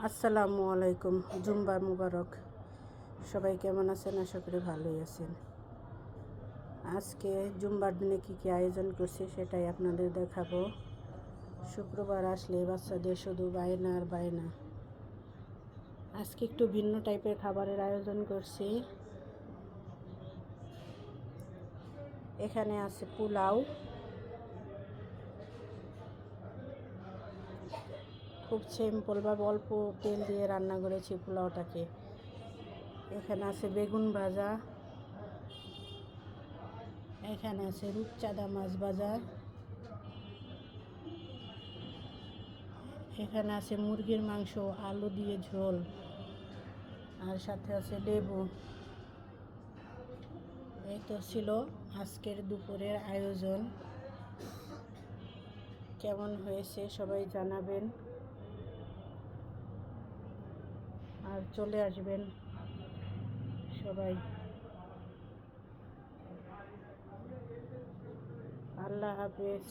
আসসালামু আলাইকুম, জুম্বা মুবারক। সবাই কেমন আছেন? আশা করি ভালোই আছেন। আজকে জুম্বার দিনে কী আয়োজন করছি সেটাই আপনাদের দেখাবো। শুক্রবার আসলে বাচ্চাদের শুধু বায়না আর বায়না। আজকে একটু ভিন্ন টাইপের খাবারের আয়োজন করছি। এখানে আছে পোলাও, খুব সিম্পলভাবে অল্প তেল দিয়ে রান্না করেছি পোলাওটাকে। এখানে আছে বেগুন ভাজা, এখানে আছে রূপচাঁদা মাছ ভাজা, এখানে আছে মুরগির মাংস আলু দিয়ে ঝোল, আর সাথে আছে লেবু। এই তো ছিল আজকের দুপুরের আয়োজন। কেমন হয়েছে সবাই জানাবেন, আর চলে আসবেন সবাই। আল্লাহ হাফেজ।